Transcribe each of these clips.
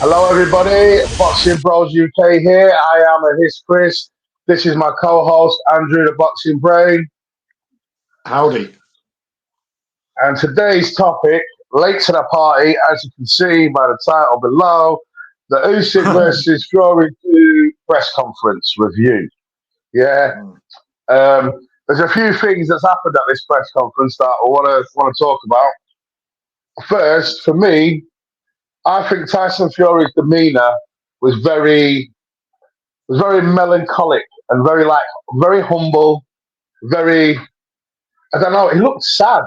Hello, everybody. Boxing Bros UK here. I am his Chris. This is my co-host Andrew, the Boxing Brain. Howdy. And today's topic, late to the party, as you can see by the title below, the Usyk versus Fury 2 press conference review. Yeah. There's a few things that's happened at this press conference that I want to talk about. First, for me, I think Tyson Fury's demeanor was very melancholic and very humble, very, I don't know, he looked sad.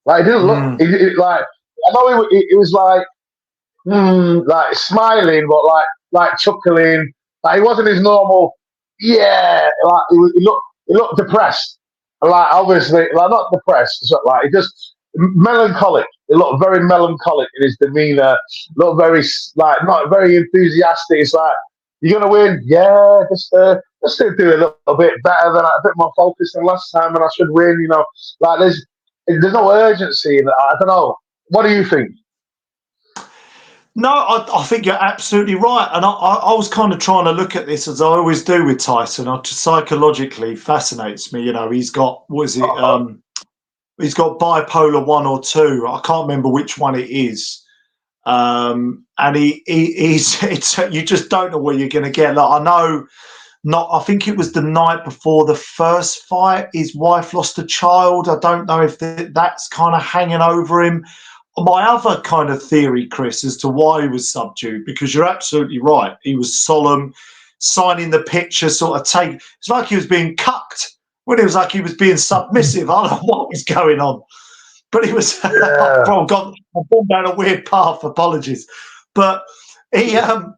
Like, he didn't look, like, I know he was like smiling, but like chuckling. Like, he wasn't his normal, like, he looked depressed. Like, obviously, like, not depressed, so, like, he just melancholic. He looked very melancholic in his demeanor, looked very, like, not very enthusiastic. It's like, you're gonna win, yeah. Just do a little bit better than a bit more focused than last time, and I should win. You know, like there's no urgency in that. I don't know. What do you think? No, I think you're absolutely right, and I was kind of trying to look at this as I always do with Tyson. Psychologically fascinates me. You know, he's got he's got bipolar 1 or 2. I can't remember which one it is. And he's you just don't know what you're going to get. Like, I think it was the night before the first fight, his wife lost a child. I don't know if that's kind of hanging over him. My other kind of theory, Chris, as to why he was subdued, because you're absolutely right. He was solemn, signing the picture, it's like he was being cucked when it was like he was being submissive. I don't know what was going on. But he was, I've gone down a weird path, apologies. But he, I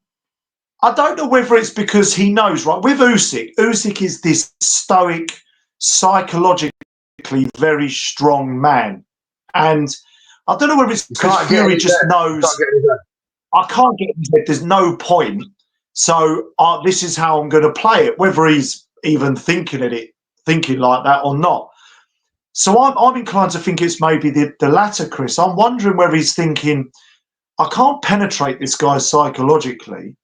don't know whether it's because he knows, right? With Usyk is this stoic, psychologically very strong man. And I don't know whether it's because Fury just knows, I can't get in his head, there's no point. So this is how I'm going to play it, whether he's even thinking like that or not. So I'm inclined to think it's maybe the latter, Chris. I'm wondering whether he's thinking, I can't penetrate this guy psychologically,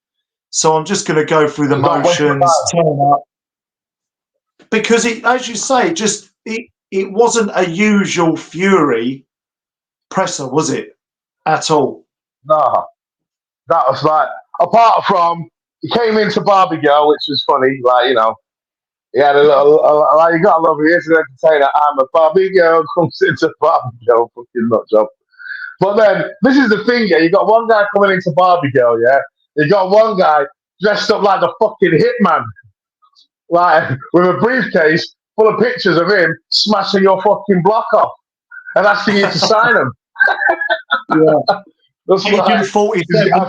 so I'm just going to go through the motions, turn up. Because, as you say, it wasn't a usual Fury presser, was it, at all? No. That was like, apart from, he came into Barbie Girl, which was funny, like, you know, he had a little, like, you gotta love it. Here's an entertainer. I'm a Barbie Girl, comes into Barbie Girl, fucking nut job. But then, this is the thing, yeah, you got one guy coming into Barbie Girl, yeah? You got one guy dressed up like a fucking hitman, like, with a briefcase full of pictures of him smashing your fucking block off and asking you to sign them. Yeah. That's like, for me, he kind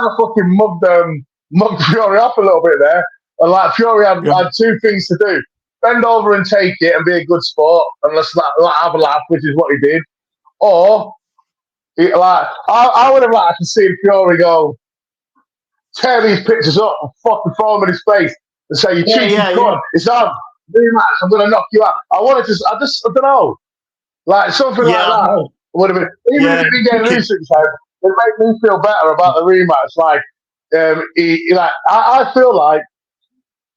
of fucking mugged Fury up a little bit there. And like Fury had two things to do: bend over and take it and be a good sport, and let's have a laugh, which is what he did. Or I would have liked to see Fury go tear these pictures up and fucking throw them in his face and say, "You cheeky cunt, it's on, rematch, I'm gonna knock you out." I don't know, like something like that would have been. Even if he didn't get Usyk's head, it made me feel better about the rematch. Like, I feel like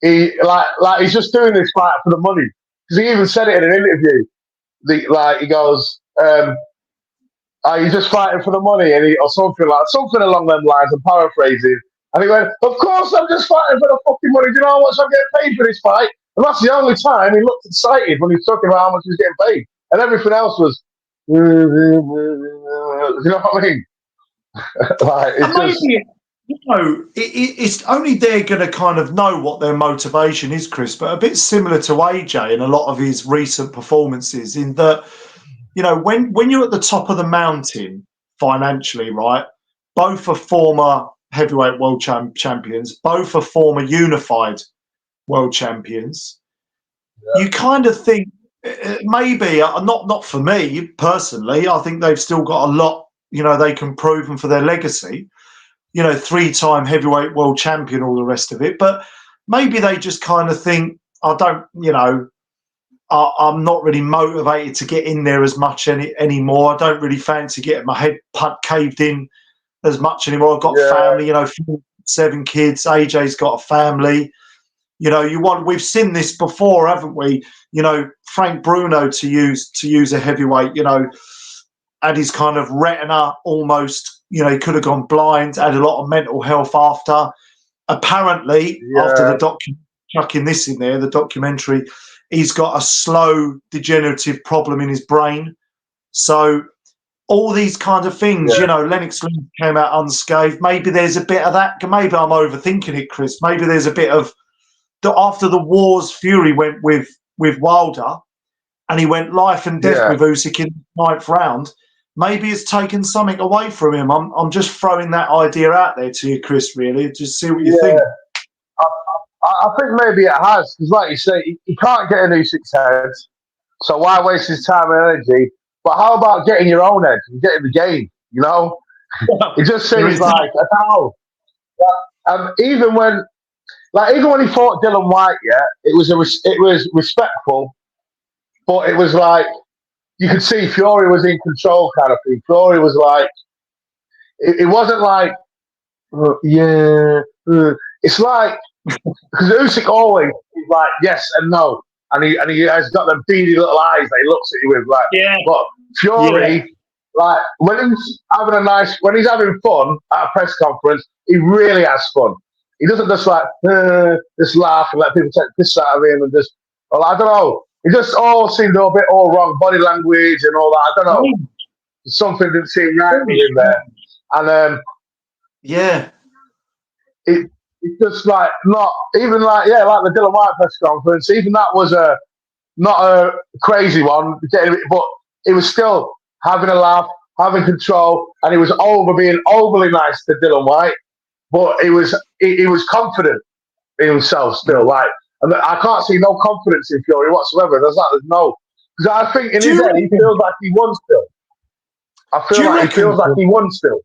he's just doing this fight for the money, because he even said it in an interview. He goes, "He's just fighting for the money," or something along them lines. I'm paraphrasing, and he went, "Of course, I'm just fighting for the fucking money. Do you know how much I'm getting paid for this fight?" And that's the only time he looked excited, when he's talking about how much he's getting paid, and everything else was, you know what I mean? Like, it's only they're going to kind of know what their motivation is, Chris, but a bit similar to AJ in a lot of his recent performances, in that, you know, when you're at the top of the mountain financially, right, both are former heavyweight world champions, both are former unified world champions, you kind of think, maybe, not for me personally, I think they've still got a lot, you know, they can prove, and for their legacy. you know, 3-time heavyweight world champion, all the rest of it. But maybe they just kind of think, I don't, you know, I'm not really motivated to get in there as much anymore. I don't really fancy getting my head caved in as much anymore. I've got family, you know, 7 kids. AJ's got a family. You know, we've seen this before, haven't we? You know, Frank Bruno, to use a heavyweight, you know, had his kind of retina almost, you know, he could have gone blind, had a lot of mental health after. Apparently, after the chucking this in there, the documentary, he's got a slow degenerative problem in his brain. So all these kind of things, you know, Lennox Lewis came out unscathed. Maybe there's a bit of that. Maybe I'm overthinking it, Chris. Maybe there's a bit of after the wars, Fury went with Wilder, and he went life and death with Usyk in the 9th round. Maybe it's taken something away from him. I'm just throwing that idea out there to you, Chris. Really, just see what you think. I think maybe it has, because like you say, he can't get in Usyk's head, so why waste his time and energy? But how about getting your own head and getting the game? You know, it just seems like how. Even when he fought Dylan White, it was respectful, but it was like you could see Fury was in control, kind of thing. Fury was like, it wasn't like, it's like, because Usyk always is like yes and no, and he has got them beady little eyes that he looks at you with, like. But Fury, like when he's having fun at a press conference, he really has fun. He doesn't just like just laugh and let people take piss out of him and just. Well, I don't know. It just all seemed a bit all wrong, body language and all that. I don't know. Something didn't seem right in there, and it's just like not even like like the Dylan White press conference. Even that was not a crazy one, but it was still having a laugh, having control, and he was being overly nice to Dylan White. But he was confident in himself still, like, and I can't see no confidence in Fury whatsoever. There's no, because I think in his head he feels like he won still. I feel like he feels like he won still.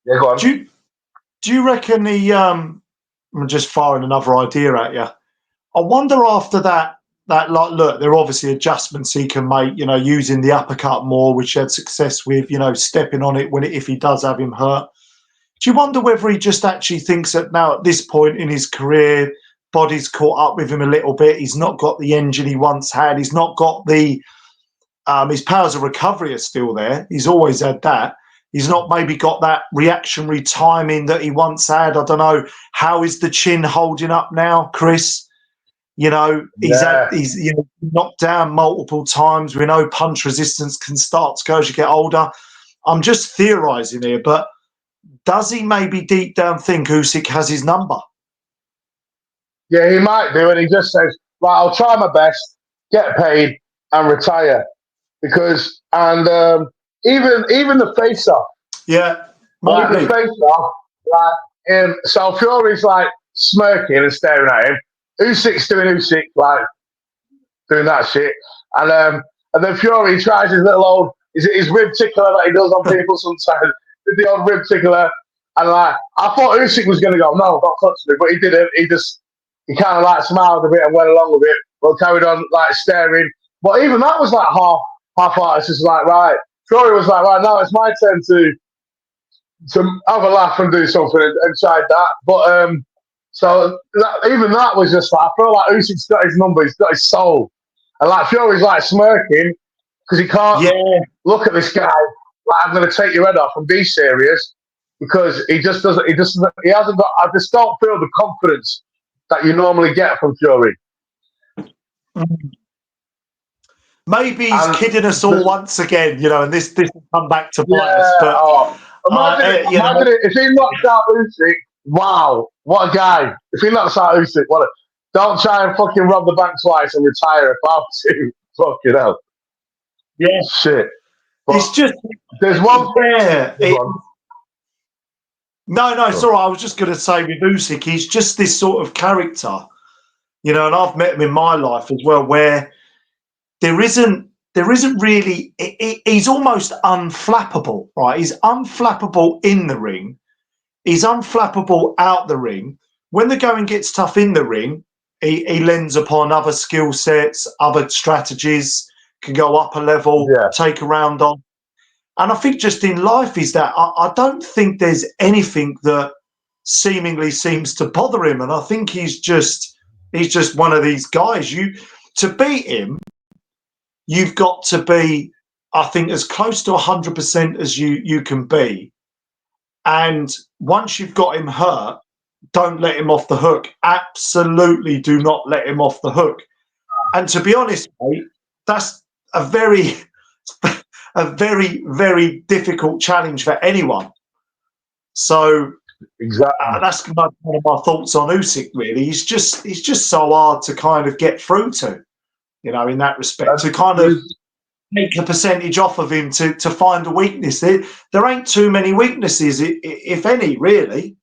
Yeah, go on. Do you reckon I'm just firing another idea at you. I wonder after that, like, look, there are obviously adjustments he can make, you know, using the uppercut more, which he had success with, you know, stepping on it if he does have him hurt. Do you wonder whether he just actually thinks that now at this point in his career, body's caught up with him a little bit. He's not got the engine he once had. He's not got the his powers of recovery are still there. He's always had that. He's not maybe got that reactionary timing that he once had. I don't know. How is the chin holding up now, Chris? You know, he's knocked down multiple times. We know punch resistance can start to go as you get older. I'm just theorising here, but does he maybe deep down think Usyk has his number? Yeah, he might do, and he just says, "Right, I'll try my best, get paid, and retire." Because even the face-off, like the face-off, like so Fury's like smirking and staring at him. Usyk's doing Usyk, like doing that shit, and then Fury tries his little old his rib tickler that he does on people sometimes. The old rib tickler, and like I thought Usyk was going to go, no, don't touch me, but he didn't. He kind of like smiled a bit and went along with it, but carried on like staring. But even that was like half-hearted. It's just like, right, Fury was like, right, now it's my turn to have a laugh and do something, and tried that. But even that was just like, I feel like Usyk's got his number, he's got his soul, and like Fury's like smirking because he can't look at this guy like, I'm going to take your head off and be serious, because he just doesn't. He hasn't got. I just don't feel the confidence that you normally get from Fury. Maybe he's kidding us all once again, you know, and this will come back to bite us. But imagine it, if he knocks out Usyk. Wow, what a guy! If he knocks out Usyk, don't try and fucking rob the bank twice and retire if I have to. Fucking hell. Yeah, shit. But it's just there's one thing. No, it's all right. I was just going to say with Usyk, he's just this sort of character, you know, and I've met him in my life as well, where there isn't really. He's almost unflappable, right? He's unflappable in the ring. He's unflappable out the ring. When the going gets tough in the ring, he lends upon other skill sets, other strategies, can go up a level, take a round on. And I think just in life is that I don't think there's anything that seemingly seems to bother him. And I think he's just one of these guys. To beat him, you've got to be, I think, as close to 100% as you can be. And once you've got him hurt, don't let him off the hook. Absolutely do not let him off the hook. And to be honest, mate, that's a very, very difficult challenge for anyone. So exactly, that's one of my thoughts on Usyk. Really, he's just so hard to kind of get through to, in that respect, to kind of make a percentage off of him to find a weakness. There ain't too many weaknesses, if any, really.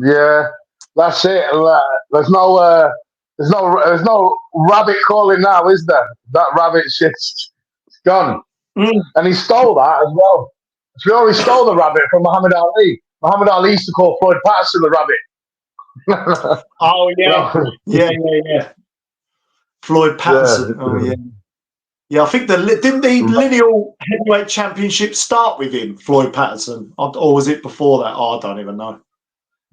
Yeah, that's it. There's no rabbit calling now, is there? That rabbit's just gone. And he stole that as well. Fury stole the rabbit from Muhammad Ali. Muhammad Ali used to call Floyd Patterson the rabbit. Oh yeah, yeah. Floyd Patterson. Oh yeah. Yeah, I think didn't the lineal heavyweight championship start with him, Floyd Patterson, or was it before that? Oh, I don't even know.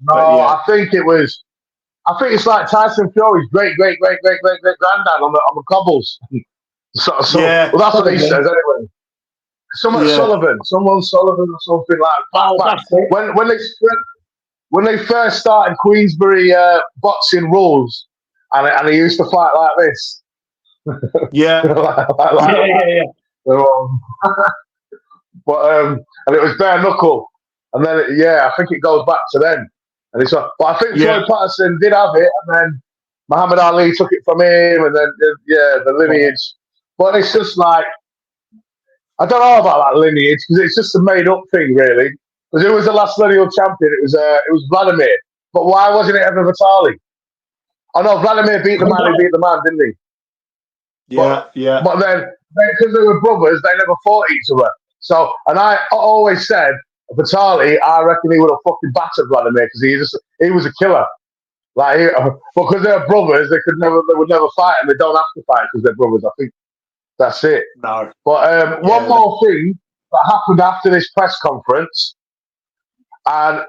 No, I think it was. I think it's like Tyson Fury's great granddad on the cobbles. Well, that's what he says anyway. Sullivan, someone Sullivan or something like that. When they first started Queensbury boxing rules, and he used to fight like this. Yeah. yeah. And it was bare knuckle, and then I think it goes back to then. And it's but I think Floyd Patterson did have it, and then Muhammad Ali took it from him, and then the lineage. But it's just like, I don't know about that lineage, because it's just a made up thing, really. Because who was the last lineal champion? It was Vladimir. But why wasn't it ever Vitaly? Oh no, Vladimir beat the man who beat the man, didn't he? Yeah. But then, because they were brothers, they never fought each other. So, and I always said, Vitaly, I reckon he would have fucking battered Vladimir, because he was a killer. Because they're brothers, they would never fight, and they don't have to fight because they're brothers. I think that's it. No. But one more thing that happened after this press conference, and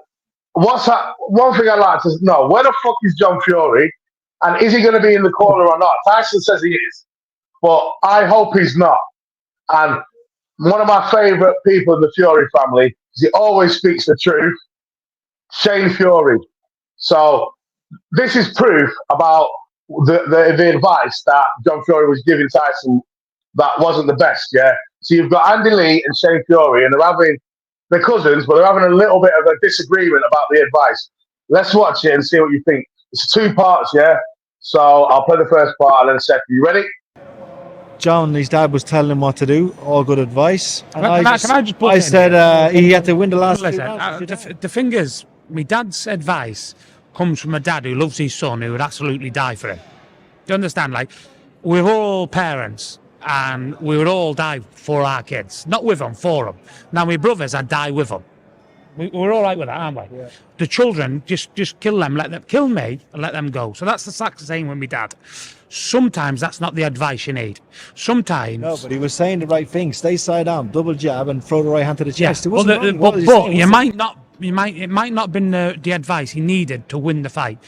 one thing I'd like to know: where the fuck is John Fury, and is he going to be in the corner or not? Tyson says he is, but I hope he's not. And one of my favourite people in the Fury family, because he always speaks the truth, Shane Fury. So this is proof about the advice that John Fury was giving Tyson that wasn't the best, yeah? So you've got Andy Lee and Shane Fury, and they're cousins, but they're having a little bit of a disagreement about the advice. Let's watch it and see what you think. It's 2 parts, yeah? So I'll play the first part and then the second. You ready? John, his dad was telling him what to do, all good advice. And I said he had to win the last two the thing is, my dad's advice comes from a dad who loves his son, who would absolutely die for him. Do you understand? Like, we're all parents, and we would all die for our kids. Not with them, for them. Now, my brothers, I'd die with them. We're all right with that, aren't we? Yeah. The children, just kill them, kill me, and let them go. So that's the exact same with my dad. Sometimes that's not the advice you need. Sometimes... No, but he was saying the right thing. Stay side arm, double jab, and throw the right hand to the chest. Yeah. It might not have been the advice he needed to win the fight.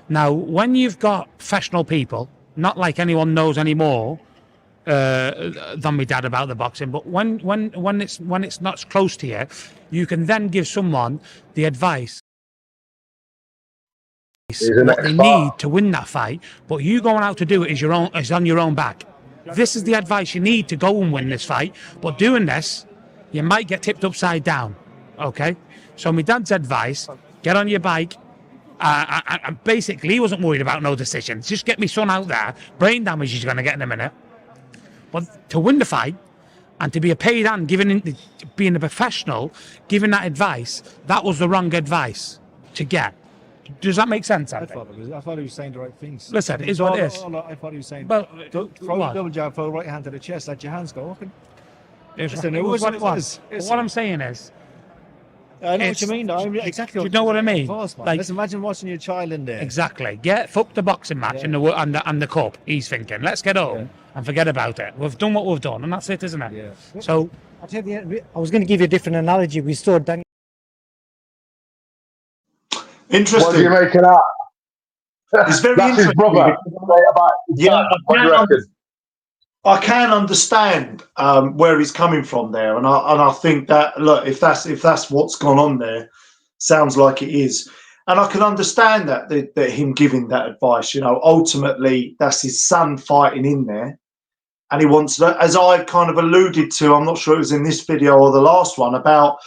Now, when you've got professional people, not like anyone knows anymore than my dad about the boxing, but when it's not close to you, you can then give someone the advice what they need to win that fight, but you going out to do it is on your own back. This is the advice you need to go and win this fight, but doing this, you might get tipped upside down. Okay? So my dad's advice, get on your bike, and basically he wasn't worried about no decisions. Just get my son out there, brain damage he's going to get in a minute. But to win the fight, and to be a paid hand, being a professional, giving that advice, that was the wrong advice to get. Does that make sense? I thought he was saying the right things. Listen, it is what it is. I thought he was saying, well, throw the double jab, throw the right hand to the chest, let your hands go up. It was what it was. What I'm saying is, I know what you mean. Exactly. Do you know what I mean? Of course, man. Like, Let's imagine watching your child in there. Exactly. Yeah, fuck the boxing match and the cup. He's thinking, let's get home and forget about it. We've done what we've done, and that's it, isn't it? Yeah. So I was going to give you a different analogy. We saw Daniel. Interesting. What do you make of that? It's very That's his interesting. brother. What do you reckon? I can understand where he's coming from there, and I think that, look, if that's what's gone on there, sounds like it is, and I can understand that him giving that advice. Ultimately that's his son fighting in there, and he wants to, as I kind of alluded to. I'm not sure it was in this video or the last one, about,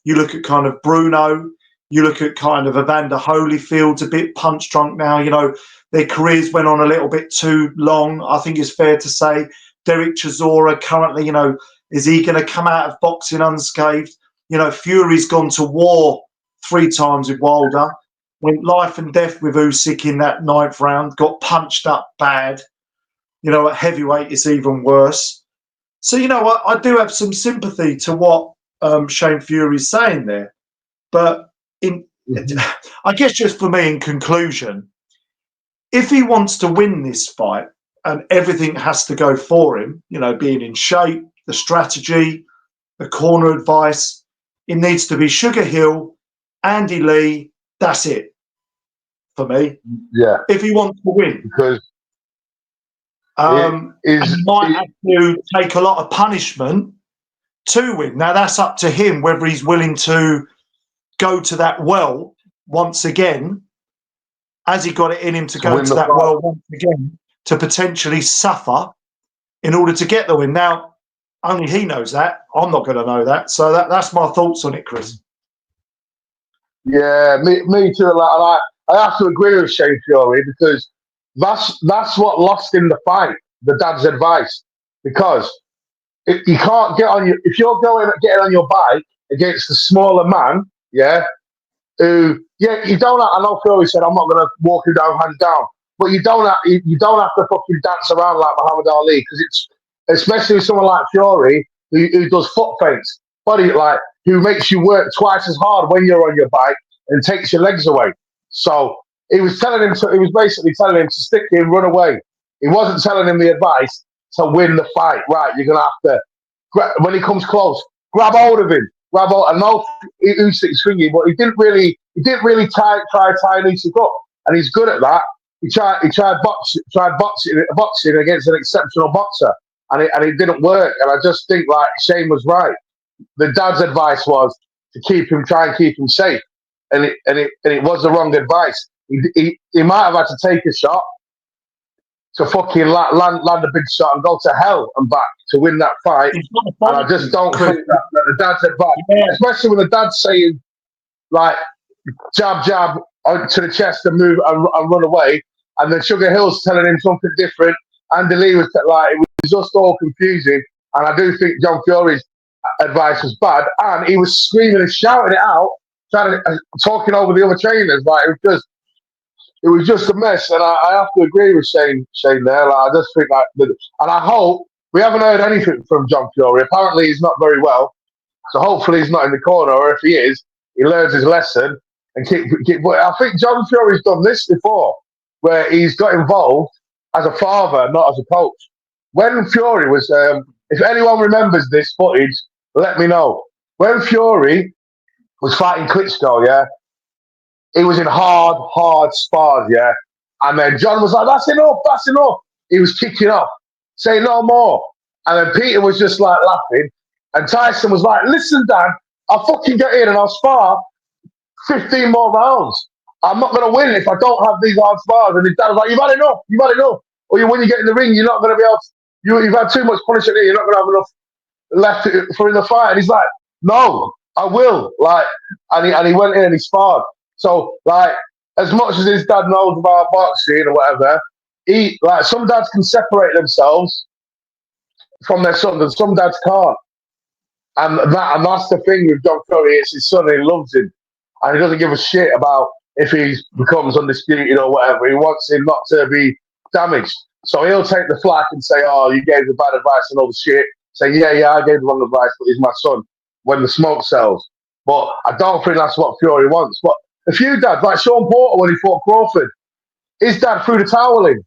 you look at kind of Bruno, you look at kind of Evander Holyfield's a bit punch drunk now. Their careers went on a little bit too long, I think it's fair to say. Derek Chisora currently, is he going to come out of boxing unscathed? Fury's gone to war 3 times with Wilder, went life and death with Usyk in that 9th round, got punched up bad. At heavyweight, it's even worse. So, I do have some sympathy to what Shane Fury's saying there. But I guess just for me, in conclusion, if he wants to win this fight and everything has to go for him, being in shape, the strategy, the corner advice, it needs to be Sugar Hill, Andy Lee. That's it for me. Yeah. If he wants to win. Because he might have to take a lot of punishment to win. Now, that's up to him whether he's willing to go to that well once again. Has he got it in him to go to that well once again, to potentially suffer in order to get the win? Now, only he knows that. I'm not going to know that. So that's my thoughts on it, Chris. Yeah, me too. I have to agree with Shane Fury, because that's what lost in the fight, the dad's advice. Because you can't if you're getting on your bike against the smaller man, you don't. I know Fury said, I'm not going to walk him down hands down, but you don't have to fucking dance around like Muhammad Ali, because it's, especially with someone like Fury who does foot feints, who makes you work twice as hard when you're on your bike and takes your legs away. So he was basically telling him to stick in, run away. He wasn't telling him the advice to win the fight. Right, you're gonna have to, when he comes close, grab hold of him. I know Usyk's swinging, but he didn't really try tying Usyk up, and he's good at that. He tried boxing against an exceptional boxer, and it didn't work. And I just think, like Shane was right. The dad's advice was to try and keep him safe, and it was the wrong advice. He might have had to take a shot to fucking land a big shot and go to hell and back to win that fight. And I just don't think that the dad's advice, especially when the dad's saying, like, jab to the chest and move and run away, and then Sugar Hill's telling him something different. Andy Lee was like, it was just all confusing. And I do think John Fury's advice was bad, and he was screaming and shouting it out, talking over the other trainers. Like, it was just a mess, and I have to agree with Shane there. Like, I just think and I hope we haven't heard anything from John Fury. Apparently, he's not very well, so hopefully he's not in the corner. Or if he is, he learns his lesson and keep. But I think John Fury's done this before, where he's got involved as a father, not as a coach. When Fury was, if anyone remembers this footage, let me know. When Fury was fighting Klitschko, he was in hard spars, and then John was like, that's enough. He was kicking off, saying no more. And then Peter was just like laughing. And Tyson was like, listen, Dan, I'll fucking get in and I'll spar 15 more rounds. I'm not going to win if I don't have these hard spars. And his dad was like, you've had enough. Or when you get in the ring, you're not going to be able to, you've had too much punishment here, you're not going to have enough left for in the fight. And he's like, no, I will. Like, and he went in and he sparred. So, like, as much as his dad knows about boxing or whatever, some dads can separate themselves from their sons, and some dads can't. And that's the thing with John Fury. It's his son, and he loves him, and he doesn't give a shit about if he becomes undisputed or whatever. He wants him not to be damaged. So he'll take the flack and say, "Oh, you gave the bad advice and all the shit." Say, "Yeah, I gave the wrong advice, but he's my son." When the smoke sells. But I don't think that's what Fury wants. But a few dads, like Sean Porter when he fought Crawford, his dad threw the towel in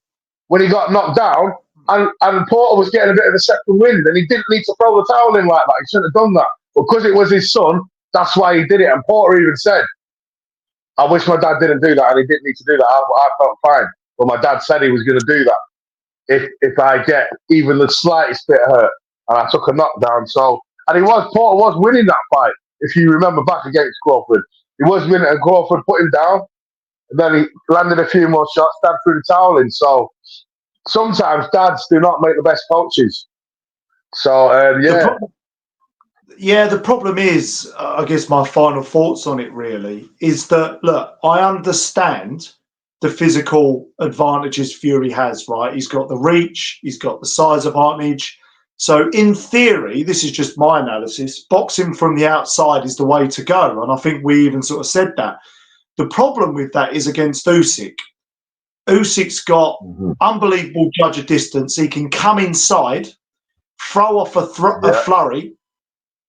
when he got knocked down, and Porter was getting a bit of a second wind, and he didn't need to throw the towel in like that. He shouldn't have done that. But because it was his son, that's why he did it. And Porter even said, I wish my dad didn't do that, and he didn't need to do that. I felt fine. But my dad said he was going to do that if I get even the slightest bit hurt. And I took a knockdown. So, and Porter was winning that fight. If you remember back against Crawford, he was winning, and Crawford put him down. And then he landed a few more shots, dad threw the towel in. So sometimes dads do not make the best coaches. So, the problem is, I guess my final thoughts on it really is that, look, I understand the physical advantages Fury has, right? He's got the reach, he's got the size advantage. So in theory, this is just my analysis, boxing from the outside is the way to go. And I think we even sort of said that. The problem with that is against Usyk. Usyk's got unbelievable judge of distance. He can come inside, throw off a flurry,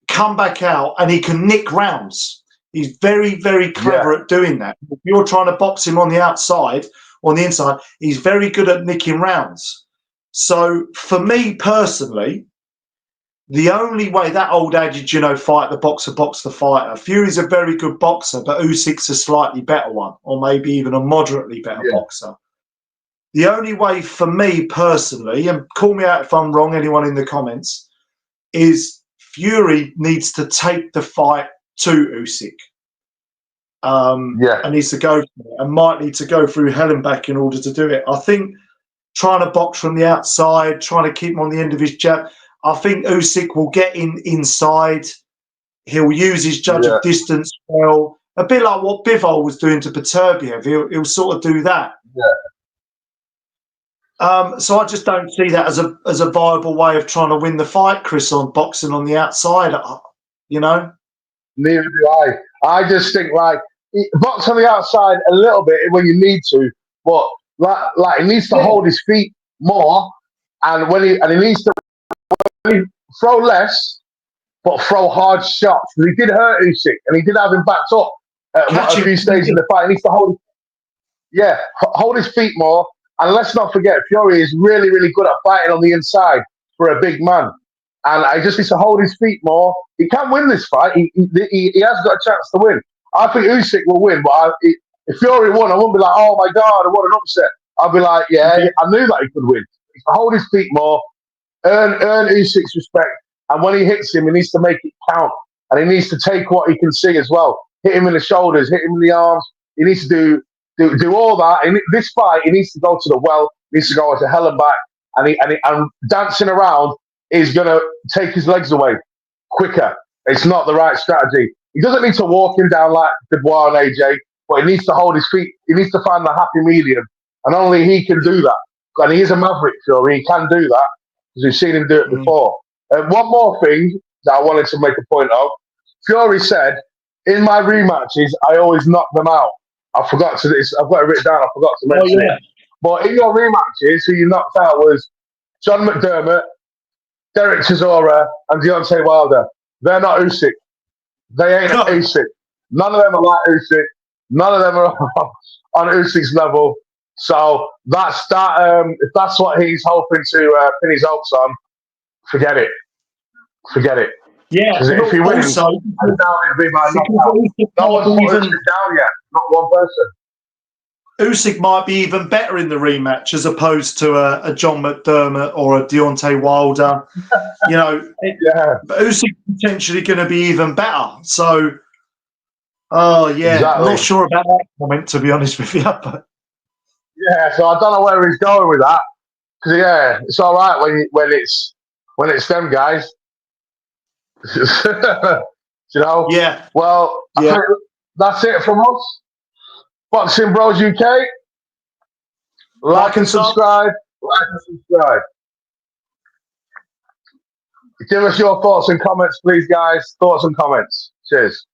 come back out, and he can nick rounds. He's very, very clever at doing that. If you're trying to box him on the outside, on the inside, he's very good at nicking rounds. So for me personally, the only way, that old adage, fight the boxer, box the fighter. Fury's a very good boxer, but Usyk's a slightly better one, or maybe even a moderately better boxer. The only way for me personally, and call me out if I'm wrong, anyone in the comments, is Fury needs to take the fight to Usyk. And needs to go for it, and might need to go through hell and back in order to do it. I think trying to box from the outside, trying to keep him on the end of his jab, I think Usyk will get inside. He'll use his judge of distance well, a bit like what Bivol was doing to Beterbiev. He'll sort of do that. So I just don't see that as a viable way of trying to win the fight, Chris, on boxing on the outside. Neither do I. I just think box on the outside a little bit when you need to, but like he needs to hold his feet more, and he needs to throw less, but throw hard shots. He did hurt Usyk, and he did have him backed up at a few stages in the fight. He needs to hold his feet more. And let's not forget, Fury is really, really good at fighting on the inside for a big man. And I just needs to hold his feet more. He can win this fight. He has got a chance to win. I think Usyk will win, but if Fury won, I wouldn't be like, oh my God, what an upset. I'd be like, I knew that he could win. He needs to hold his feet more, earn Usyk's respect. And when he hits him, he needs to make it count. And he needs to take what he can see as well. Hit him in the shoulders, hit him in the arms. He needs to do all that. In this fight, he needs to go to the well, he needs to go to hell and back. And dancing around is going to take his legs away quicker. It's not the right strategy. He doesn't need to walk him down like Dubois and AJ, but he needs to hold his feet. He needs to find the happy medium. And only he can do that. And he is a maverick, Fury. He can do that because we've seen him do it before. And one more thing that I wanted to make a point of. Fury said, in my rematches, I always knock them out. I forgot to this. I've got it written down. I forgot to mention it. But in your rematches, who you knocked out was John McDermott, Derek Chisora, and Deontay Wilder. They're not Usyk. They ain't Usyk. None of them are like Usyk. None of them are on Usyk's level. So that's that. If that's what he's hoping to pin his hopes on, forget it. Forget it. Yeah. Because if he wins, I doubt it'll be my knockout. No one's put Usyk down yet. Not one person. Usyk might be even better in the rematch as opposed to a John McDermott or a Deontay Wilder. But Usyk's potentially going to be even better. So, exactly. I'm not sure about that comment, to be honest with you. But so I don't know where he's going with that. Because it's all right when it's them guys. Yeah. Well, I think that's it from us. Boxing Bros UK. Like and subscribe. Give us your thoughts and comments, please, guys. Thoughts and comments. Cheers.